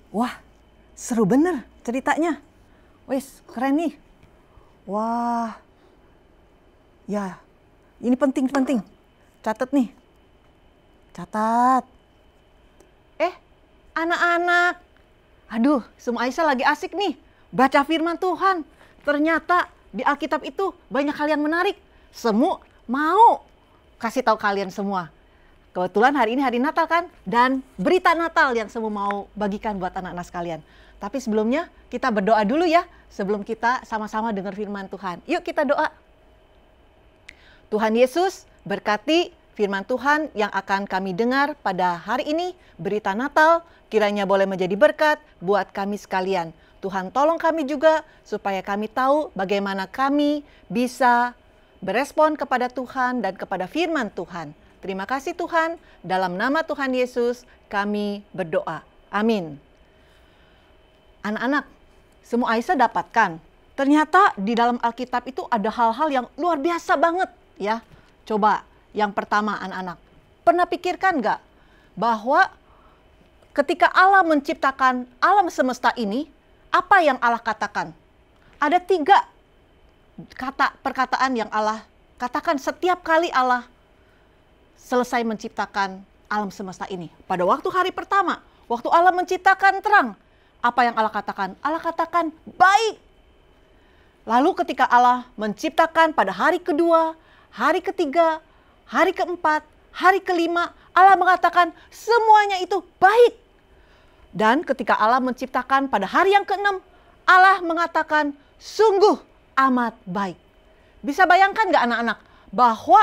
Wah, seru bener ceritanya. Wes, keren nih. Wah, ya, ini penting-penting. Catat nih, catat. Eh, anak-anak. Aduh, semua Aisyah lagi asik nih. Baca firman Tuhan. Ternyata di Alkitab itu banyak hal yang menarik. Semu mau kasih tahu kalian semua. Kebetulan hari ini hari Natal kan, dan berita Natal yang semua mau bagikan buat anak-anak sekalian. Tapi sebelumnya kita berdoa dulu ya, sebelum kita sama-sama dengar firman Tuhan. Yuk kita doa. Tuhan Yesus, berkati firman Tuhan yang akan kami dengar pada hari ini, berita Natal, kiranya boleh menjadi berkat buat kami sekalian. Tuhan tolong kami juga supaya kami tahu bagaimana kami bisa berespon kepada Tuhan dan kepada firman Tuhan. Terima kasih Tuhan, dalam nama Tuhan Yesus kami berdoa. Amin. Anak-anak, semua Aisyah dapatkan. Ternyata di dalam Alkitab itu ada hal-hal yang luar biasa banget ya. Coba yang pertama anak-anak, pernah pikirkan nggak bahwa ketika Allah menciptakan alam semesta ini, apa yang Allah katakan? Ada 3 perkataan yang Allah katakan setiap kali Allah selesai menciptakan alam semesta ini. Pada waktu hari pertama, waktu Allah menciptakan terang, apa yang Allah katakan? Allah katakan baik. Lalu ketika Allah menciptakan pada hari kedua, hari ketiga, hari keempat, hari kelima, Allah mengatakan semuanya itu baik. Dan ketika Allah menciptakan pada hari yang ke-6, Allah mengatakan sungguh amat baik. Bisa bayangkan nggak anak-anak bahwa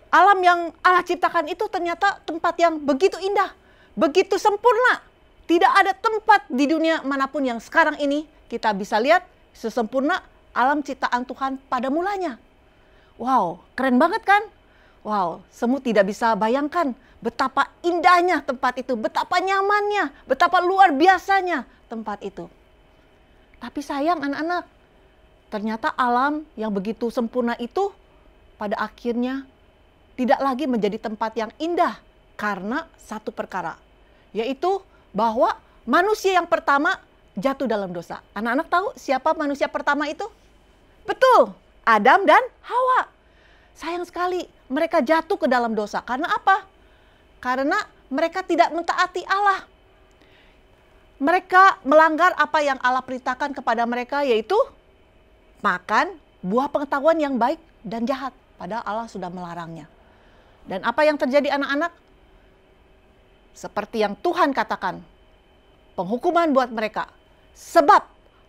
alam yang Allah ciptakan itu ternyata tempat yang begitu indah, begitu sempurna. Tidak ada tempat di dunia manapun yang sekarang ini kita bisa lihat sesempurna alam ciptaan Tuhan pada mulanya. Wow, keren banget kan? Wow, semua tidak bisa bayangkan betapa indahnya tempat itu, betapa nyamannya, betapa luar biasanya tempat itu. Tapi sayang anak-anak, ternyata alam yang begitu sempurna itu pada akhirnya tidak lagi menjadi tempat yang indah karena satu perkara, yaitu bahwa manusia yang pertama jatuh dalam dosa. Anak-anak tahu siapa manusia pertama itu? Betul, Adam dan Hawa. Sayang sekali mereka jatuh ke dalam dosa. Karena apa? Karena mereka tidak mentaati Allah. Mereka melanggar apa yang Allah perintahkan kepada mereka, yaitu makan buah pengetahuan yang baik dan jahat. Padahal Allah sudah melarangnya. Dan apa yang terjadi anak-anak? Seperti yang Tuhan katakan, penghukuman buat mereka. Sebab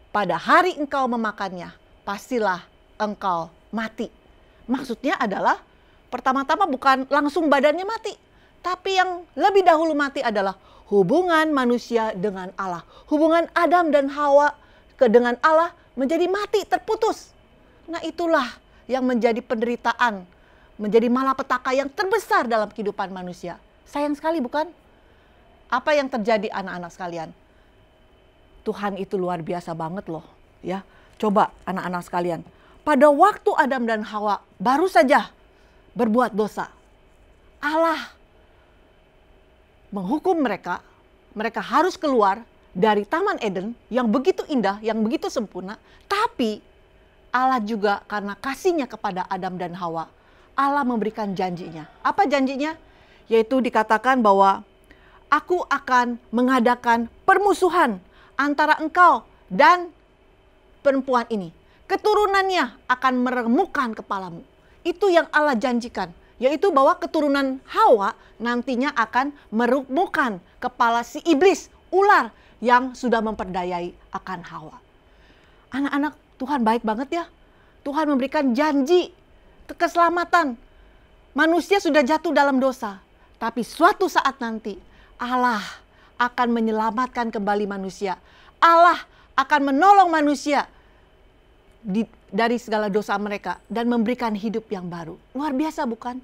pada hari engkau memakannya, pastilah engkau mati. Maksudnya adalah pertama-tama bukan langsung badannya mati. Tapi yang lebih dahulu mati adalah hubungan manusia dengan Allah. Hubungan Adam dan Hawa dengan Allah menjadi mati, terputus. Nah itulah yang menjadi penderitaan, menjadi malapetaka yang terbesar dalam kehidupan manusia. Sayang sekali bukan? Apa yang terjadi anak-anak sekalian? Tuhan itu luar biasa banget loh. Ya, coba anak-anak sekalian. Pada waktu Adam dan Hawa baru saja berbuat dosa, Allah menghukum mereka. Mereka harus keluar dari Taman Eden yang begitu indah, yang begitu sempurna. Tapi Allah juga karena kasihnya kepada Adam dan Hawa, Allah memberikan janjinya. Apa janjinya? Yaitu dikatakan bahwa aku akan mengadakan permusuhan antara engkau dan perempuan ini. Keturunannya akan meremukkan kepalamu. Itu yang Allah janjikan. Yaitu bahwa keturunan Hawa nantinya akan meremukkan kepala si iblis, ular yang sudah memperdayai akan Hawa. Anak-anak, Tuhan baik banget ya. Tuhan memberikan janji keselamatan. Manusia sudah jatuh dalam dosa. Tapi suatu saat nanti Allah akan menyelamatkan kembali manusia. Allah akan menolong manusia dari segala dosa mereka dan memberikan hidup yang baru. Luar biasa bukan?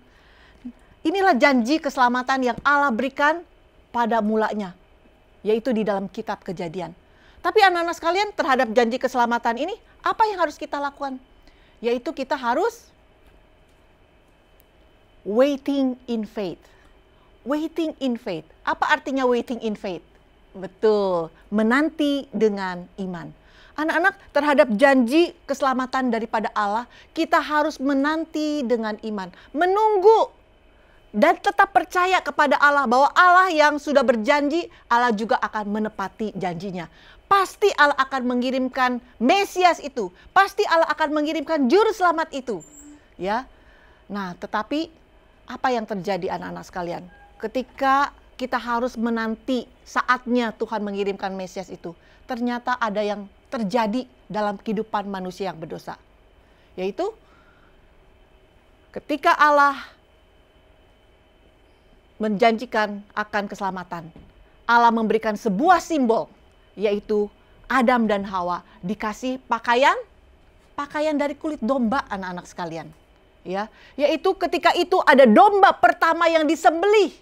Inilah janji keselamatan yang Allah berikan pada mulanya, yaitu di dalam kitab Kejadian. Tapi anak-anak sekalian, terhadap janji keselamatan ini, apa yang harus kita lakukan? Yaitu kita harus waiting in faith. Waiting in faith. Apa artinya waiting in faith? Betul, menanti dengan iman. Anak-anak, terhadap janji keselamatan daripada Allah, kita harus menanti dengan iman. Menunggu dan tetap percaya kepada Allah bahwa Allah yang sudah berjanji, Allah juga akan menepati janjinya. Pasti Allah akan mengirimkan Mesias itu. Pasti Allah akan mengirimkan juru selamat itu. Ya. Nah, tetapi apa yang terjadi anak-anak sekalian? Ketika kita harus menanti saatnya Tuhan mengirimkan Mesias itu, ternyata ada yang terjadi dalam kehidupan manusia yang berdosa. Yaitu ketika Allah menjanjikan akan keselamatan, Allah memberikan sebuah simbol, yaitu Adam dan Hawa dikasih pakaian dari kulit domba, anak-anak sekalian. Ya, yaitu ketika itu ada domba pertama yang disembelih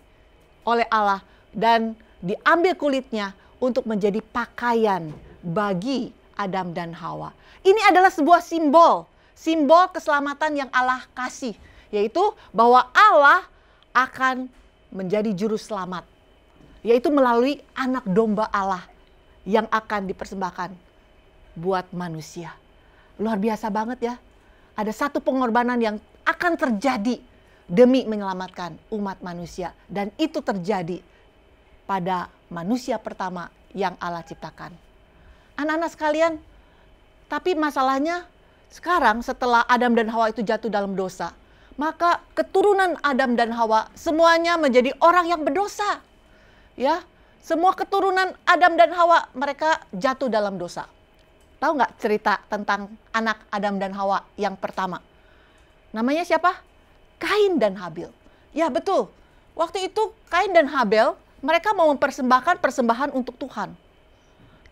oleh Allah dan diambil kulitnya untuk menjadi pakaian bagi Adam dan Hawa. Ini adalah sebuah simbol keselamatan yang Allah kasih, yaitu bahwa Allah akan menjadi juru selamat, yaitu melalui anak domba Allah yang akan dipersembahkan buat manusia. Luar biasa banget ya. Ada satu pengorbanan yang akan terjadi demi menyelamatkan umat manusia, dan itu terjadi pada manusia pertama yang Allah ciptakan. Anak-anak sekalian, tapi masalahnya sekarang setelah Adam dan Hawa itu jatuh dalam dosa, maka keturunan Adam dan Hawa semuanya menjadi orang yang berdosa. Ya, semua keturunan Adam dan Hawa mereka jatuh dalam dosa. Tahu nggak cerita tentang anak Adam dan Hawa yang pertama? Namanya siapa? Kain dan Habil. Ya betul, waktu itu Kain dan Habil mereka mau mempersembahkan persembahan untuk Tuhan.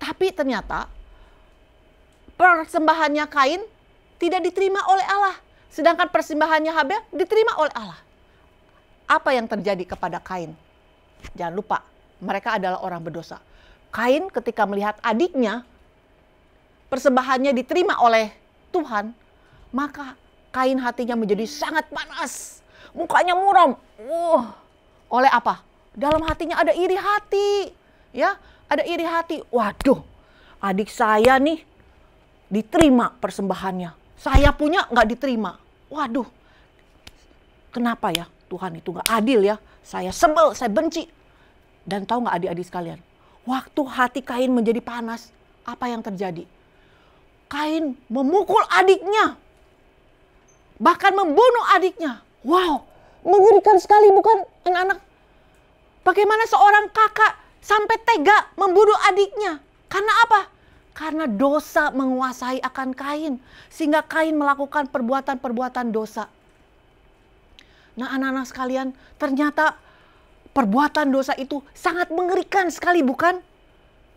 Tapi ternyata persembahannya Kain tidak diterima oleh Allah. Sedangkan persembahannya Habil diterima oleh Allah. Apa yang terjadi kepada Kain? Jangan lupa, mereka adalah orang berdosa. Kain ketika melihat adiknya persembahannya diterima oleh Tuhan, maka Kain hatinya menjadi sangat panas. Mukanya muram. Oleh apa? Dalam hatinya ada iri hati. Ya, ada iri hati. Waduh, adik saya nih diterima persembahannya. Saya punya nggak diterima. Waduh, kenapa ya Tuhan itu nggak adil ya? Saya sebel, saya benci. Dan tahu nggak adik-adik sekalian? Waktu hati Kain menjadi panas, apa yang terjadi? Kain memukul adiknya. Bahkan membunuh adiknya. Wow, mengerikan sekali bukan anak-anak? Bagaimana seorang kakak sampai tega membunuh adiknya? Karena apa? Karena dosa menguasai akan Kain. Sehingga Kain melakukan perbuatan-perbuatan dosa. Nah anak-anak sekalian, ternyata perbuatan dosa itu sangat mengerikan sekali bukan?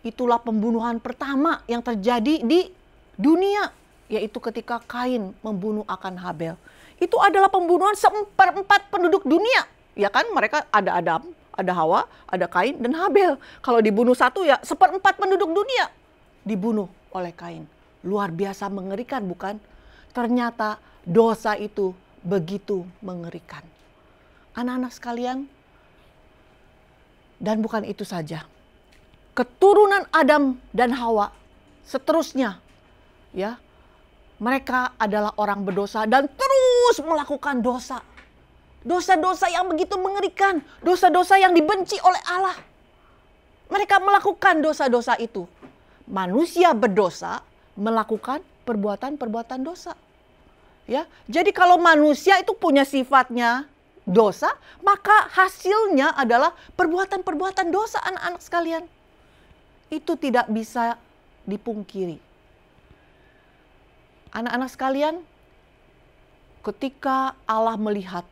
Itulah pembunuhan pertama yang terjadi di dunia. Yaitu ketika Kain membunuh akan Habel. Itu adalah pembunuhan seperempat penduduk dunia. Ya kan, mereka ada Adam, ada Hawa, ada Kain dan Habel. Kalau dibunuh satu ya seperempat penduduk dunia dibunuh oleh Kain. Luar biasa mengerikan bukan? Ternyata dosa itu begitu mengerikan. Anak-anak sekalian, dan bukan itu saja. Keturunan Adam dan Hawa seterusnya ya, mereka adalah orang berdosa dan terus melakukan dosa. Dosa-dosa yang begitu mengerikan. Dosa-dosa yang dibenci oleh Allah. Mereka melakukan dosa-dosa itu. Manusia berdosa melakukan perbuatan-perbuatan dosa. Ya, jadi kalau manusia itu punya sifatnya dosa, maka hasilnya adalah perbuatan-perbuatan dosa anak-anak sekalian. Itu tidak bisa dipungkiri. Anak-anak sekalian, ketika Allah melihat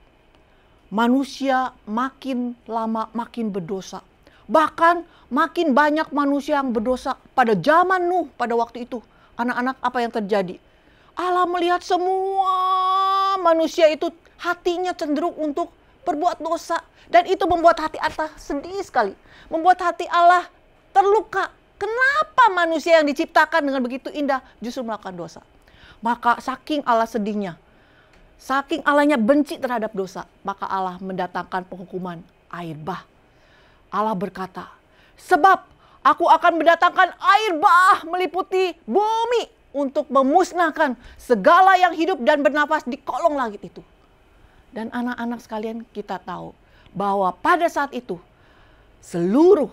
manusia makin lama makin berdosa, bahkan makin banyak manusia yang berdosa pada zaman Nuh pada waktu itu. Anak-anak, apa yang terjadi? Allah melihat semua manusia itu hatinya cenderung untuk berbuat dosa. Dan itu membuat hati Allah sedih sekali. Membuat hati Allah terluka. Kenapa manusia yang diciptakan dengan begitu indah justru melakukan dosa? Maka saking Allah sedihnya, saking Allahnya benci terhadap dosa, maka Allah mendatangkan penghukuman air bah. Allah berkata, sebab Aku akan mendatangkan air bah meliputi bumi untuk memusnahkan segala yang hidup dan bernafas di kolong langit itu. Dan anak-anak sekalian, kita tahu bahwa pada saat itu seluruh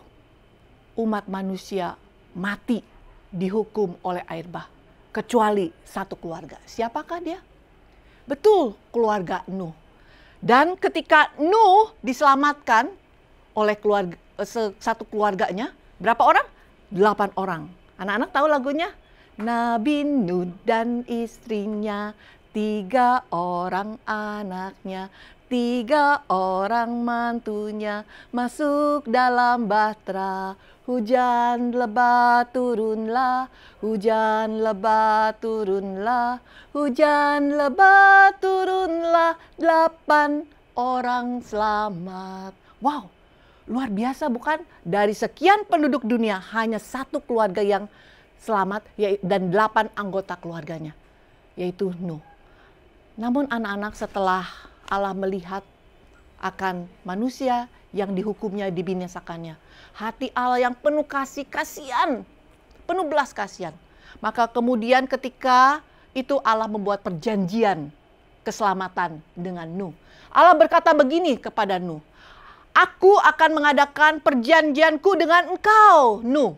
umat manusia mati dihukum oleh air bah. Kecuali satu keluarga. Siapakah dia? Betul, keluarga Nuh. Dan ketika Nuh diselamatkan oleh satu keluarganya, berapa orang? 8 orang. Anak-anak tahu lagunya? Nabi Nuh dan istrinya, 3 orang anaknya, 3 orang mantunya masuk dalam bahtera. Hujan lebat turunlah, hujan lebat turunlah, hujan lebat turunlah, 8 orang selamat. Wow, luar biasa bukan? Dari sekian penduduk dunia hanya satu keluarga yang selamat dan 8 anggota keluarganya, yaitu Nuh. Namun anak-anak, setelah Allah melihat akan manusia yang dihukumnya, dibinasakannya, hati Allah yang penuh kasih kasihan, penuh belas kasihan. Maka kemudian ketika itu Allah membuat perjanjian keselamatan dengan Nuh. Allah berkata begini kepada Nuh, aku akan mengadakan perjanjianku dengan engkau, Nuh.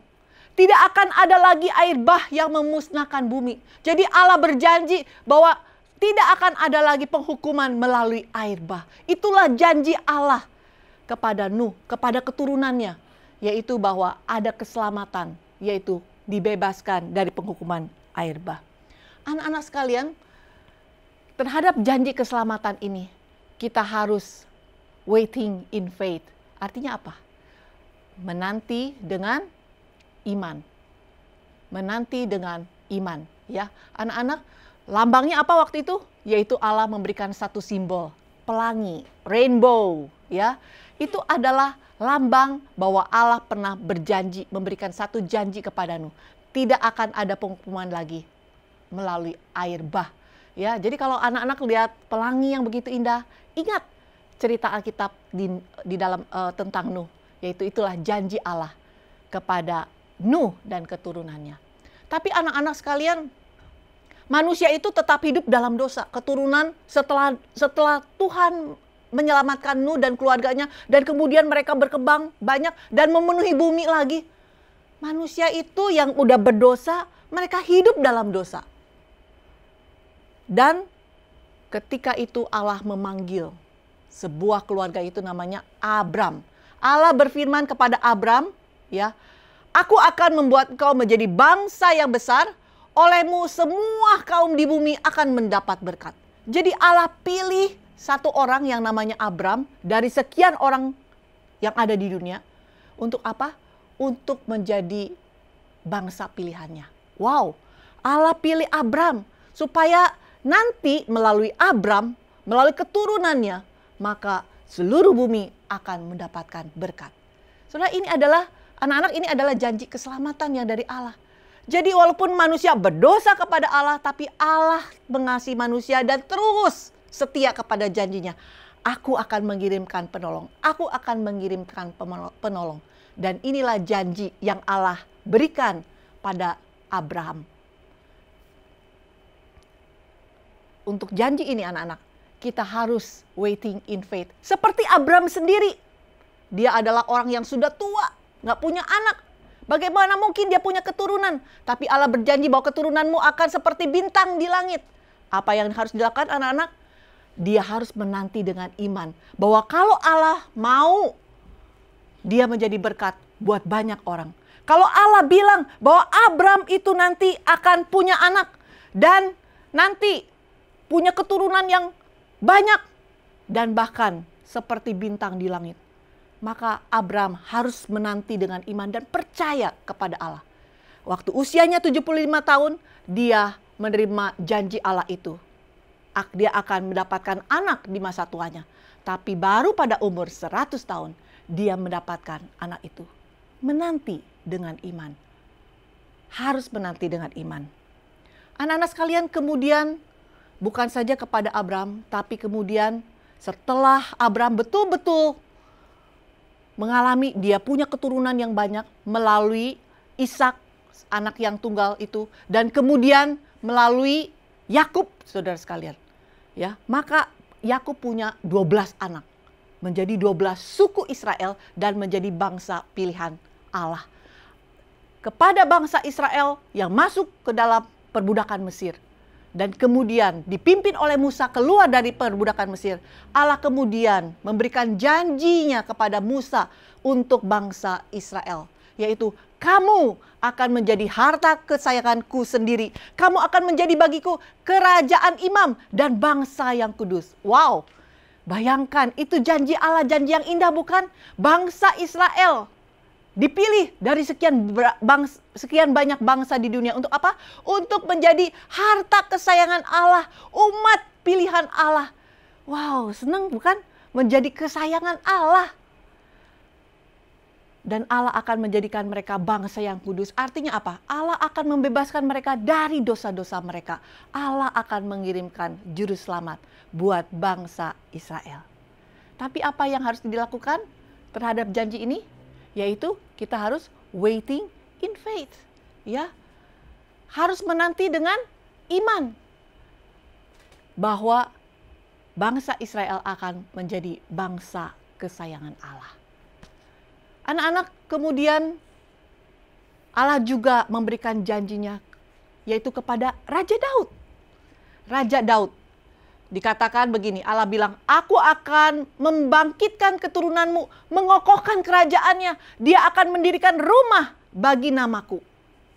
Tidak akan ada lagi air bah yang memusnahkan bumi. Jadi Allah berjanji bahwa tidak akan ada lagi penghukuman melalui air bah. Itulah janji Allah kepada Nuh, kepada keturunannya. Yaitu bahwa ada keselamatan, yaitu dibebaskan dari penghukuman air bah. Anak-anak sekalian, terhadap janji keselamatan ini, kita harus waiting in faith. Artinya apa? Menanti dengan iman. Menanti dengan iman. Ya, anak-anak, lambangnya apa waktu itu? Yaitu Allah memberikan satu simbol, pelangi, rainbow. Ya, itu adalah lambang bahwa Allah pernah berjanji, memberikan satu janji kepada Nuh. Tidak akan ada penghukuman lagi melalui air bah. Ya, jadi kalau anak-anak lihat pelangi yang begitu indah, ingat cerita Alkitab di dalam tentang Nuh. Yaitu itulah janji Allah kepada Nuh dan keturunannya. Tapi anak-anak sekalian, manusia itu tetap hidup dalam dosa. Keturunan setelah Tuhan menyelamatkan Nuh dan keluarganya, dan kemudian mereka berkembang banyak dan memenuhi bumi lagi. Manusia itu yang udah berdosa, mereka hidup dalam dosa. Dan ketika itu Allah memanggil sebuah keluarga, itu namanya Abram. Allah berfirman kepada Abram, ya, aku akan membuat engkau menjadi bangsa yang besar, olehmu semua kaum di bumi akan mendapat berkat. Jadi Allah pilih satu orang yang namanya Abram dari sekian orang yang ada di dunia. Untuk apa? Untuk menjadi bangsa pilihannya. Wow, Allah pilih Abram supaya nanti melalui Abram, melalui keturunannya, maka seluruh bumi akan mendapatkan berkat. Saudara, ini adalah, anak-anak, ini adalah janji keselamatan yang dari Allah. Jadi walaupun manusia berdosa kepada Allah, tapi Allah mengasihi manusia dan terus setia kepada janjinya. Aku akan mengirimkan penolong. Aku akan mengirimkan penolong. Dan inilah janji yang Allah berikan pada Abraham. Untuk janji ini anak-anak, kita harus waiting in faith. Seperti Abraham sendiri. Dia adalah orang yang sudah tua, nggak punya anak. Bagaimana mungkin dia punya keturunan? Tapi Allah berjanji bahwa keturunanmu akan seperti bintang di langit. Apa yang harus dilakukan anak-anak? Dia harus menanti dengan iman. Bahwa kalau Allah mau, dia menjadi berkat buat banyak orang. Kalau Allah bilang bahwa Abraham itu nanti akan punya anak. Dan nanti punya keturunan yang banyak. Dan bahkan seperti bintang di langit. Maka Abraham harus menanti dengan iman dan percaya kepada Allah. Waktu usianya 75 tahun, dia menerima janji Allah itu. Dia akan mendapatkan anak di masa tuanya. Tapi baru pada umur 100 tahun, dia mendapatkan anak itu. Menanti dengan iman. Harus menanti dengan iman. Anak-anak sekalian, kemudian bukan saja kepada Abraham, tapi kemudian setelah Abraham betul-betul mengalami, dia punya keturunan yang banyak melalui Ishak, anak yang tunggal itu, dan kemudian melalui Yakub, saudara sekalian. Ya, maka Yakub punya 12 anak, menjadi 12 suku Israel dan menjadi bangsa pilihan Allah. Kepada bangsa Israel yang masuk ke dalam perbudakan Mesir dan kemudian dipimpin oleh Musa keluar dari perbudakan Mesir, Allah kemudian memberikan janjinya kepada Musa untuk bangsa Israel, yaitu kamu akan menjadi harta kesayanganku sendiri. Kamu akan menjadi bagiku kerajaan imam dan bangsa yang kudus. Wow, bayangkan itu janji Allah, janji yang indah bukan? Bangsa Israel dipilih dari sekian banyak bangsa di dunia untuk apa? Untuk menjadi harta kesayangan Allah, umat pilihan Allah. Wow, senang bukan? Menjadi kesayangan Allah. Dan Allah akan menjadikan mereka bangsa yang kudus. Artinya apa? Allah akan membebaskan mereka dari dosa-dosa mereka. Allah akan mengirimkan juru selamat buat bangsa Israel. Tapi apa yang harus dilakukan terhadap janji ini? Yaitu kita harus waiting in faith. Ya, harus menanti dengan iman bahwa bangsa Israel akan menjadi bangsa kesayangan Allah. Anak-anak, kemudian Allah juga memberikan janjinya yaitu kepada Raja Daud. Raja Daud dikatakan begini, Allah bilang, aku akan membangkitkan keturunanmu, mengokohkan kerajaannya, dia akan mendirikan rumah bagi namaku.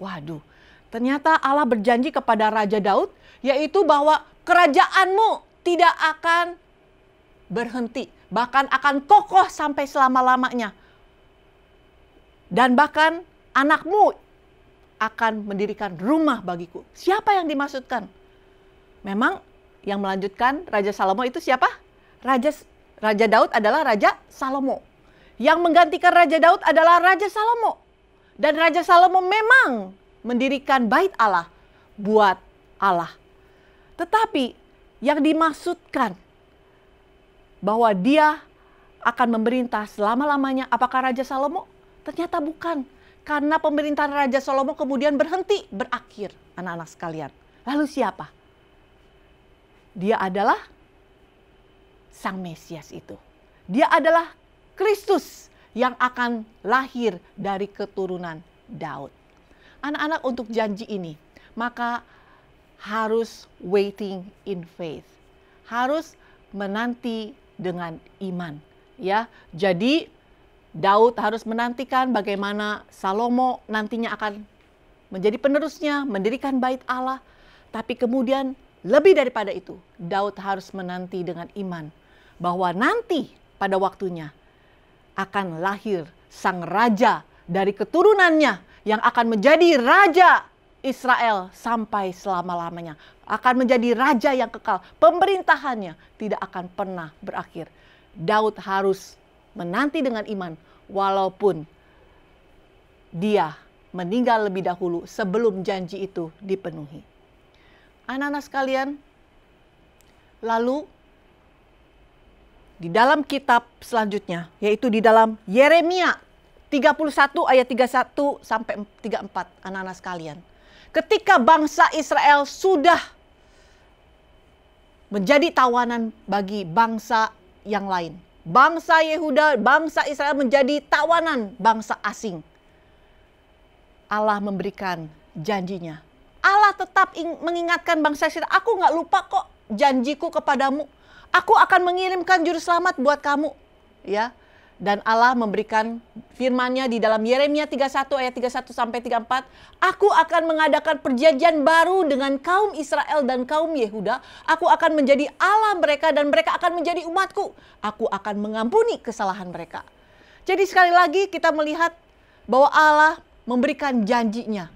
Waduh, ternyata Allah berjanji kepada Raja Daud yaitu bahwa kerajaanmu tidak akan berhenti, bahkan akan kokoh sampai selama-lamanya. Dan bahkan anakmu akan mendirikan rumah bagiku. Siapa yang dimaksudkan? Memang yang melanjutkan Raja Salomo itu siapa? Raja Daud adalah Raja Salomo. Yang menggantikan Raja Daud adalah Raja Salomo. Dan Raja Salomo memang mendirikan bait Allah buat Allah. Tetapi yang dimaksudkan bahwa dia akan memerintah selama-lamanya, apakah Raja Salomo? Ternyata bukan, karena pemerintahan Raja Salomo kemudian berhenti, berakhir, anak-anak sekalian. Lalu siapa? Dia adalah Sang Mesias itu. Dia adalah Kristus yang akan lahir dari keturunan Daud. Anak-anak, untuk janji ini, maka harus waiting in faith. Harus menanti dengan iman. Ya, jadi Daud harus menantikan bagaimana Salomo nantinya akan menjadi penerusnya, mendirikan bait Allah. Tapi kemudian lebih daripada itu, Daud harus menanti dengan iman bahwa nanti pada waktunya akan lahir sang raja dari keturunannya yang akan menjadi raja Israel sampai selama-lamanya. Akan menjadi raja yang kekal. Pemerintahannya tidak akan pernah berakhir. Daud harus menanti dengan iman walaupun dia meninggal lebih dahulu sebelum janji itu dipenuhi. Anak-anak sekalian, lalu di dalam kitab selanjutnya, yaitu di dalam Yeremia 31 ayat 31 sampai 34, anak-anak sekalian. Ketika bangsa Israel sudah menjadi tawanan bagi bangsa yang lain. Bangsa Yehuda, bangsa Israel menjadi tawanan bangsa asing. Allah memberikan janjinya. Allah tetap mengingatkan bangsa Israel, aku gak lupa kok janjiku kepadamu. Aku akan mengirimkan juru selamat buat kamu. Ya. Dan Allah memberikan firman-Nya di dalam Yeremia 31 ayat 31 sampai 34. Aku akan mengadakan perjanjian baru dengan kaum Israel dan kaum Yehuda. Aku akan menjadi Allah mereka dan mereka akan menjadi umatku. Aku akan mengampuni kesalahan mereka. Jadi sekali lagi kita melihat bahwa Allah memberikan janjinya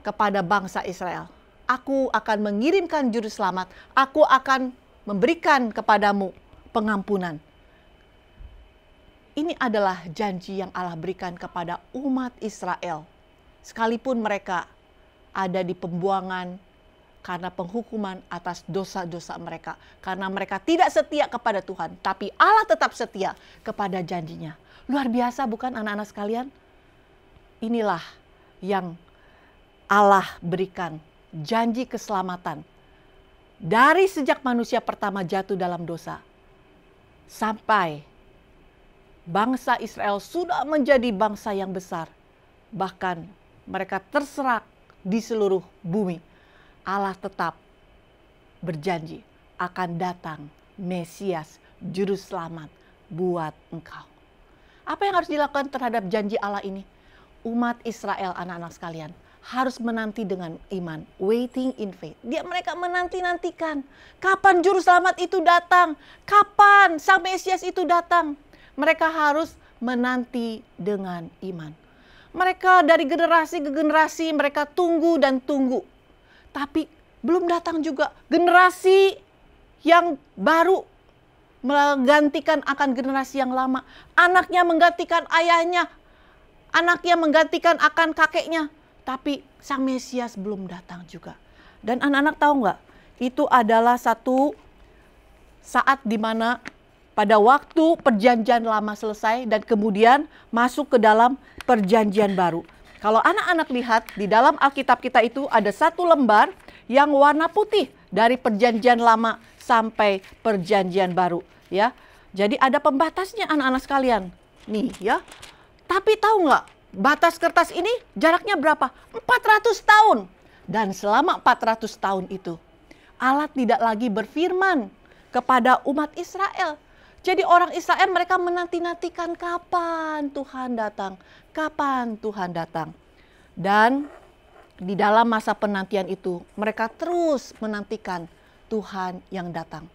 kepada bangsa Israel. Aku akan mengirimkan juru selamat. Aku akan memberikan kepadamu pengampunan. Ini adalah janji yang Allah berikan kepada umat Israel. Sekalipun mereka ada di pembuangan karena penghukuman atas dosa-dosa mereka. Karena mereka tidak setia kepada Tuhan. Tapi Allah tetap setia kepada janjinya. Luar biasa bukan anak-anak sekalian? Inilah yang Allah berikan, janji keselamatan. Dari sejak manusia pertama jatuh dalam dosa, sampai bangsa Israel sudah menjadi bangsa yang besar. Bahkan mereka terserak di seluruh bumi. Allah tetap berjanji akan datang Mesias, Juru Selamat buat engkau. Apa yang harus dilakukan terhadap janji Allah ini? Umat Israel, anak-anak sekalian, harus menanti dengan iman, waiting in faith. Mereka menanti-nantikan kapan Juru Selamat itu datang, kapan Sang Mesias itu datang. Mereka harus menanti dengan iman. Mereka dari generasi ke generasi mereka tunggu dan tunggu. Tapi belum datang juga generasi yang baru menggantikan akan generasi yang lama. Anaknya menggantikan ayahnya, anaknya menggantikan akan kakeknya. Tapi Sang Mesias belum datang juga. Dan anak-anak tahu nggak? Itu adalah satu saat di mana pada waktu perjanjian lama selesai dan kemudian masuk ke dalam perjanjian baru. Kalau anak-anak lihat di dalam Alkitab kita itu ada satu lembar yang warna putih dari perjanjian lama sampai perjanjian baru, ya. Jadi ada pembatasnya anak-anak sekalian. Nih ya. Tapi tahu nggak, batas kertas ini jaraknya berapa? 400 tahun. Dan selama 400 tahun itu Allah tidak lagi berfirman kepada umat Israel. Jadi orang Israel mereka menanti-nantikan kapan Tuhan datang, kapan Tuhan datang. Dan di dalam masa penantian itu mereka terus menantikan Tuhan yang datang.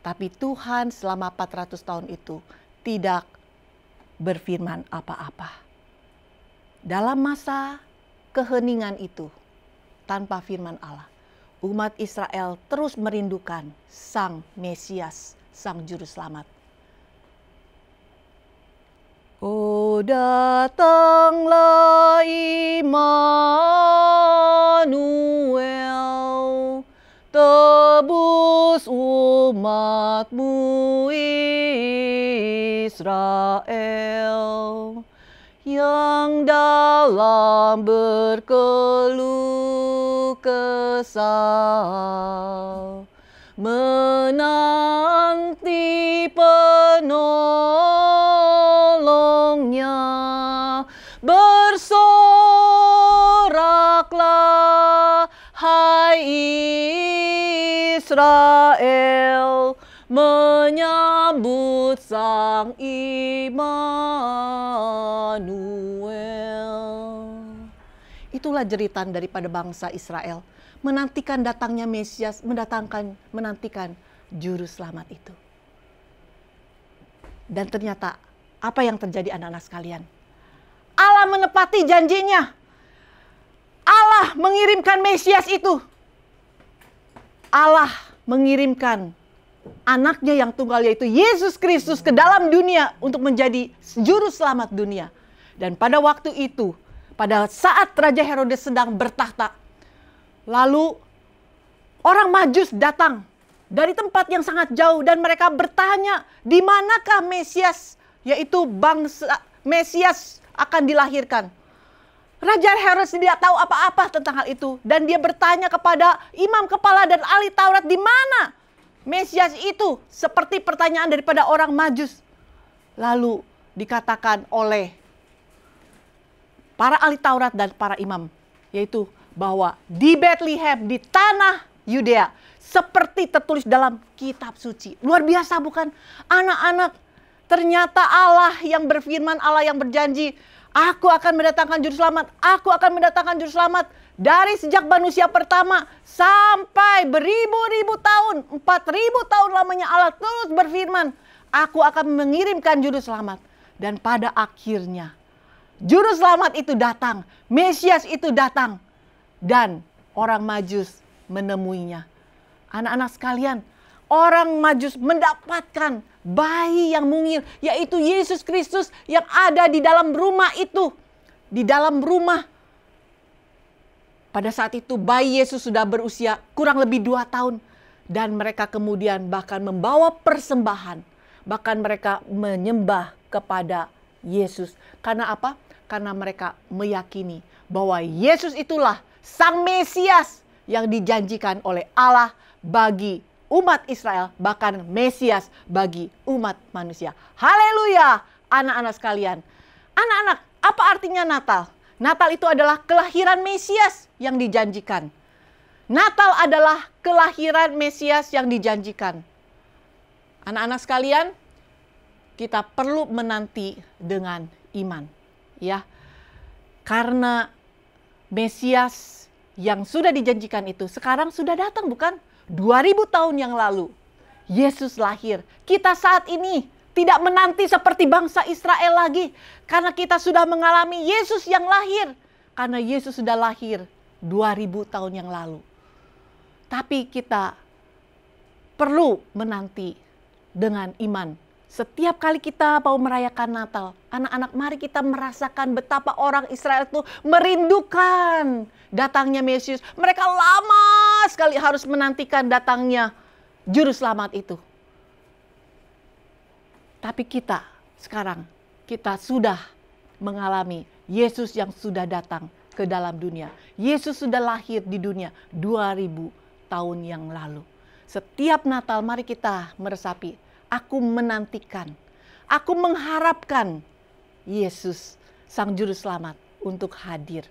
Tapi Tuhan selama 400 tahun itu tidak berfirman apa-apa. Dalam masa keheningan itu tanpa firman Allah, umat Israel terus merindukan Sang Mesias, Sang Juru Selamat. Oh, datanglah Immanuel, tebus umatmu Israel, yang dalam berkeluh kesah menanti penolongnya. Bersoraklah hai Israel, menyambut Sang Immanuel. Itulah jeritan daripada bangsa Israel, menantikan datangnya Mesias, menantikan Juru Selamat itu. Dan ternyata apa yang terjadi anak-anak sekalian? Allah menepati janjinya. Allah mengirimkan Mesias itu. Allah mengirimkan anaknya yang tunggal yaitu Yesus Kristus ke dalam dunia untuk menjadi Juru Selamat dunia. Dan pada waktu itu, pada saat Raja Herodes sedang bertahta, lalu orang Majus datang dari tempat yang sangat jauh dan mereka bertanya, di manakah Mesias, yaitu bangsa Mesias akan dilahirkan. Raja Herodes tidak tahu apa-apa tentang hal itu dan dia bertanya kepada imam kepala dan ahli Taurat, di mana Mesias itu, seperti pertanyaan daripada orang Majus. Lalu dikatakan oleh para ahli Taurat dan para imam, yaitu bahwa di Bethlehem, di tanah Yudea, seperti tertulis dalam kitab suci. Luar biasa bukan? Anak-anak, ternyata Allah yang berfirman, Allah yang berjanji, aku akan mendatangkan Juru Selamat, aku akan mendatangkan Juru Selamat. Dari sejak manusia pertama sampai beribu-ribu tahun, 4.000 tahun lamanya Allah terus berfirman, aku akan mengirimkan Juru Selamat. Dan pada akhirnya Juru Selamat itu datang, Mesias itu datang. Dan orang Majus menemuinya. Anak-anak sekalian, orang Majus mendapatkan bayi yang mungil, yaitu Yesus Kristus yang ada di dalam rumah itu. Di dalam rumah. Pada saat itu bayi Yesus sudah berusia kurang lebih 2 tahun. Dan mereka kemudian bahkan membawa persembahan. Bahkan mereka menyembah kepada Yesus. Karena apa? Karena mereka meyakini bahwa Yesus itulah Sang Mesias yang dijanjikan oleh Allah bagi umat Israel, bahkan Mesias bagi umat manusia. Haleluya, anak-anak sekalian. Anak-anak, apa artinya Natal? Natal itu adalah kelahiran Mesias yang dijanjikan. Natal adalah kelahiran Mesias yang dijanjikan. Anak-anak sekalian, kita perlu menanti dengan iman, ya. Karena Mesias yang sudah dijanjikan itu sekarang sudah datang, bukan? 2000 tahun yang lalu Yesus lahir. Kita saat ini tidak menanti seperti bangsa Israel lagi, karena kita sudah mengalami Yesus yang lahir. Karena Yesus sudah lahir 2000 tahun yang lalu. Tapi kita perlu menanti dengan iman. Setiap kali kita mau merayakan Natal, anak-anak, mari kita merasakan betapa orang Israel itu merindukan datangnya Mesias. Mereka lama sekali harus menantikan datangnya Juru Selamat itu. Tapi kita sekarang, kita sudah mengalami Yesus yang sudah datang ke dalam dunia. Yesus sudah lahir di dunia 2000 tahun yang lalu. Setiap Natal mari kita meresapi, aku menantikan, aku mengharapkan Yesus Sang Juru Selamat untuk hadir.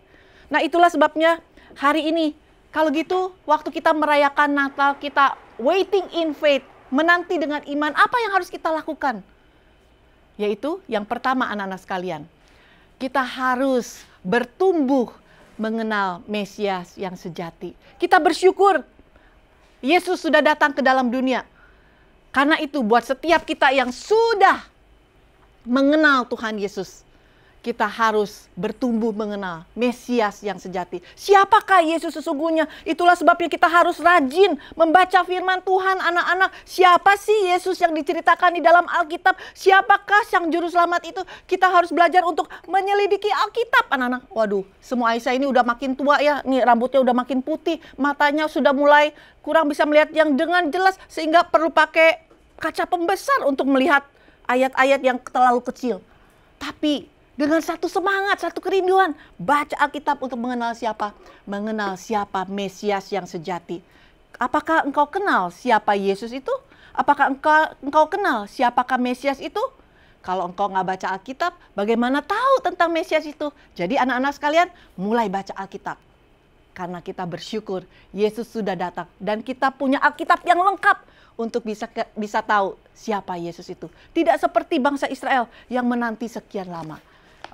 Nah, itulah sebabnya hari ini, kalau gitu waktu kita merayakan Natal, kita waiting in faith, menanti dengan iman, apa yang harus kita lakukan? Yaitu yang pertama, anak-anak sekalian, kita harus bertumbuh mengenal Mesias yang sejati. Kita bersyukur Yesus sudah datang ke dalam dunia. Karena itu buat setiap kita yang sudah mengenal Tuhan Yesus, kita harus bertumbuh mengenal Mesias yang sejati. Siapakah Yesus sesungguhnya? Itulah sebabnya kita harus rajin membaca firman Tuhan, anak-anak. Siapa sih Yesus yang diceritakan di dalam Alkitab? Siapakah Sang Juru Selamat itu? Kita harus belajar untuk menyelidiki Alkitab, anak-anak. Waduh, semua Aisyah ini udah makin tua ya. Nih rambutnya udah makin putih, matanya sudah mulai kurang bisa melihat yang dengan jelas, sehingga perlu pakai kaca pembesar untuk melihat ayat-ayat yang terlalu kecil. Tapi dengan satu semangat, satu kerinduan, baca Alkitab untuk mengenal siapa? Mengenal siapa Mesias yang sejati. Apakah engkau kenal siapa Yesus itu? Apakah engkau kenal siapakah Mesias itu? Kalau engkau nggak baca Alkitab, bagaimana tahu tentang Mesias itu? Jadi anak-anak sekalian, mulai baca Alkitab. Karena kita bersyukur Yesus sudah datang dan kita punya Alkitab yang lengkap untuk bisa tahu siapa Yesus itu. Tidak seperti bangsa Israel yang menanti sekian lama.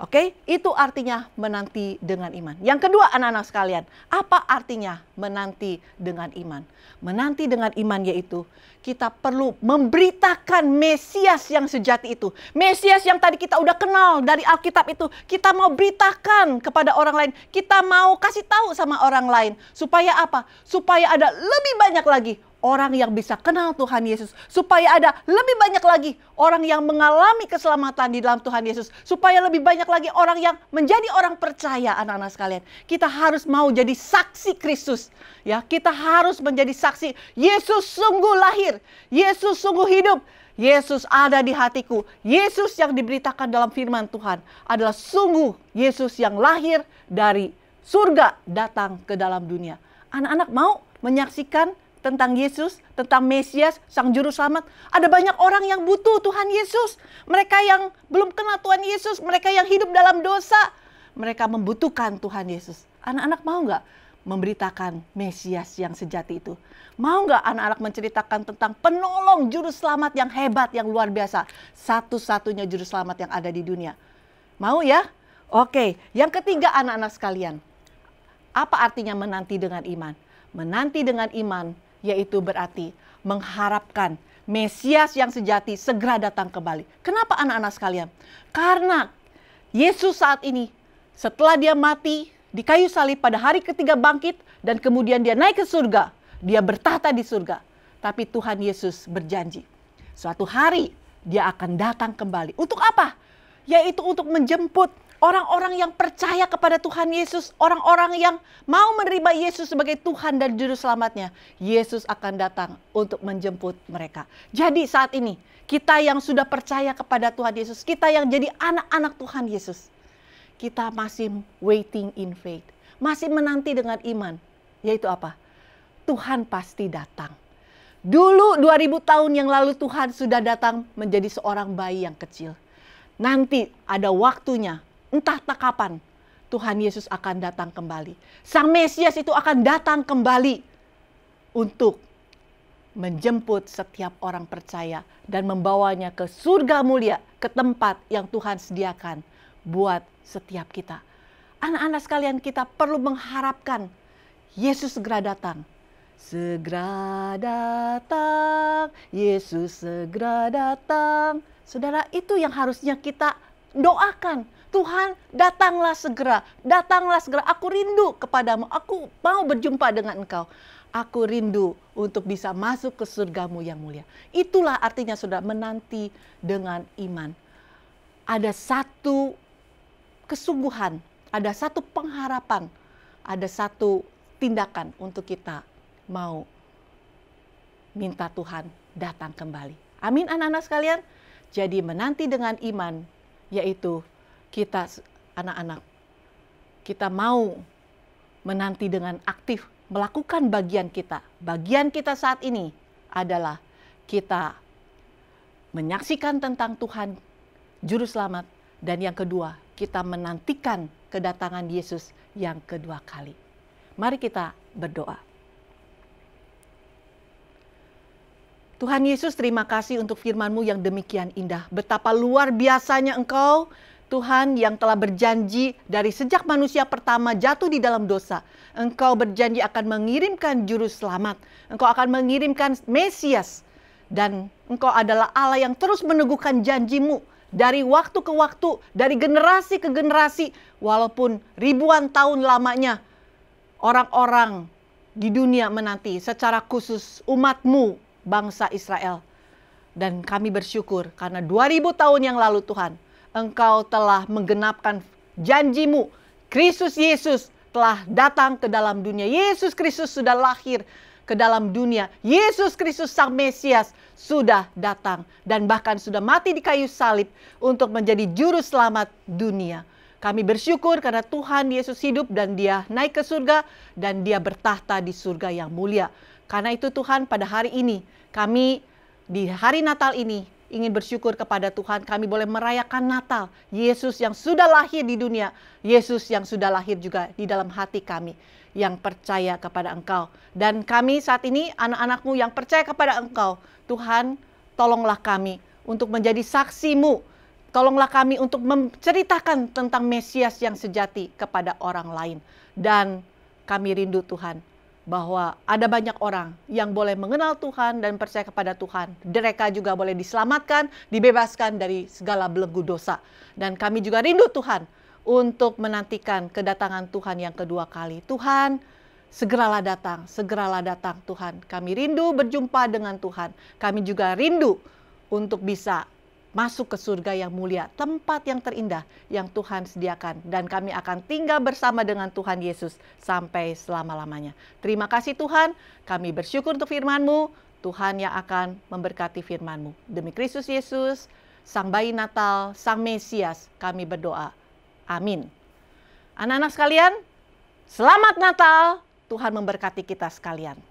Oke, itu artinya menanti dengan iman. Yang kedua, anak-anak sekalian, apa artinya menanti dengan iman? Menanti dengan iman yaitu kita perlu memberitakan Mesias yang sejati itu. Mesias yang tadi kita udah kenal dari Alkitab itu, kita mau beritakan kepada orang lain. Kita mau kasih tahu sama orang lain. Supaya apa? Supaya ada lebih banyak lagi orang yang bisa kenal Tuhan Yesus. Supaya ada lebih banyak lagi orang yang mengalami keselamatan di dalam Tuhan Yesus. Supaya lebih banyak lagi orang yang menjadi orang percaya, anak-anak sekalian. Kita harus mau jadi saksi Kristus. Ya, kita harus menjadi saksi. Yesus sungguh lahir. Yesus sungguh hidup. Yesus ada di hatiku. Yesus yang diberitakan dalam firman Tuhan adalah sungguh Yesus yang lahir dari surga datang ke dalam dunia. Anak-anak mau menyaksikan tentang Yesus, tentang Mesias, Sang Juru Selamat. Ada banyak orang yang butuh Tuhan Yesus. Mereka yang belum kenal Tuhan Yesus, mereka yang hidup dalam dosa, mereka membutuhkan Tuhan Yesus. Anak-anak mau nggak memberitakan Mesias yang sejati itu? Mau nggak anak-anak menceritakan tentang penolong Juru Selamat yang hebat, yang luar biasa? Satu-satunya Juru Selamat yang ada di dunia. Mau ya? Oke, yang ketiga anak-anak sekalian. Apa artinya menanti dengan iman? Menanti dengan iman yaitu berarti mengharapkan Mesias yang sejati segera datang kembali. Kenapa anak-anak sekalian? Karena Yesus saat ini setelah dia mati di kayu salib pada hari ketiga bangkit dan kemudian dia naik ke surga. Dia bertahta di surga. Tapi Tuhan Yesus berjanji suatu hari dia akan datang kembali. Untuk apa? Yaitu untuk menjemput orang-orang yang percaya kepada Tuhan Yesus, orang-orang yang mau menerima Yesus sebagai Tuhan dan Juru Selamatnya, Yesus akan datang untuk menjemput mereka. Jadi saat ini, kita yang sudah percaya kepada Tuhan Yesus, kita yang jadi anak-anak Tuhan Yesus, kita masih waiting in faith, masih menanti dengan iman, yaitu apa? Tuhan pasti datang. Dulu 2000 tahun yang lalu Tuhan sudah datang menjadi seorang bayi yang kecil. Nanti ada waktunya, entah tak kapan, Tuhan Yesus akan datang kembali. Sang Mesias itu akan datang kembali untuk menjemput setiap orang percaya dan membawanya ke surga mulia, ke tempat yang Tuhan sediakan buat setiap kita. Anak-anak sekalian, kita perlu mengharapkan Yesus segera datang. Segera datang, Yesus segera datang. Saudara, itu yang harusnya kita doakan. Tuhan, datanglah segera, datanglah segera. Aku rindu kepadamu, aku mau berjumpa dengan Engkau. Aku rindu untuk bisa masuk ke surgamu yang mulia. Itulah artinya saudara, menanti dengan iman. Ada satu kesungguhan, ada satu pengharapan, ada satu tindakan untuk kita mau minta Tuhan datang kembali. Amin anak-anak sekalian. Jadi menanti dengan iman, yaitu kita anak-anak, kita mau menanti dengan aktif, melakukan bagian kita. Bagian kita saat ini adalah kita menyaksikan tentang Tuhan Juru Selamat. Dan yang kedua, kita menantikan kedatangan Yesus yang kedua kali. Mari kita berdoa. Tuhan Yesus, terima kasih untuk firman-Mu yang demikian indah. Betapa luar biasanya Engkau, Tuhan, yang telah berjanji dari sejak manusia pertama jatuh di dalam dosa. Engkau berjanji akan mengirimkan Juru Selamat. Engkau akan mengirimkan Mesias. Dan Engkau adalah Allah yang terus meneguhkan janji-Mu dari waktu ke waktu, dari generasi ke generasi. Walaupun ribuan tahun lamanya orang-orang di dunia menanti, secara khusus umat-Mu, bangsa Israel. Dan kami bersyukur karena 2000 tahun yang lalu Tuhan, Engkau telah menggenapkan janji-Mu. Kristus Yesus telah datang ke dalam dunia. Yesus Kristus sudah lahir ke dalam dunia. Yesus Kristus Sang Mesias sudah datang dan bahkan sudah mati di kayu salib untuk menjadi juru selamat dunia. Kami bersyukur karena Tuhan Yesus hidup dan Dia naik ke surga dan Dia bertahta di surga yang mulia. Karena itu Tuhan, pada hari ini, kami di hari Natal ini ingin bersyukur kepada Tuhan. Kami boleh merayakan Natal. Yesus yang sudah lahir di dunia. Yesus yang sudah lahir juga di dalam hati kami yang percaya kepada Engkau. Dan kami saat ini anak-anak-Mu yang percaya kepada Engkau. Tuhan, tolonglah kami untuk menjadi saksi-Mu. Tolonglah kami untuk menceritakan tentang Mesias yang sejati kepada orang lain. Dan kami rindu Tuhan, bahwa ada banyak orang yang boleh mengenal Tuhan dan percaya kepada Tuhan. Mereka juga boleh diselamatkan, dibebaskan dari segala belenggu dosa. Dan kami juga rindu Tuhan untuk menantikan kedatangan Tuhan yang kedua kali. Tuhan, segeralah datang Tuhan. Kami rindu berjumpa dengan Tuhan. Kami juga rindu untuk bisa masuk ke surga yang mulia, tempat yang terindah yang Tuhan sediakan. Dan kami akan tinggal bersama dengan Tuhan Yesus sampai selama-lamanya. Terima kasih Tuhan, kami bersyukur untuk firman-Mu. Tuhan yang akan memberkati firman-Mu. Demi Kristus Yesus, Sang Bayi Natal, Sang Mesias, kami berdoa. Amin. Anak-anak sekalian, selamat Natal. Tuhan memberkati kita sekalian.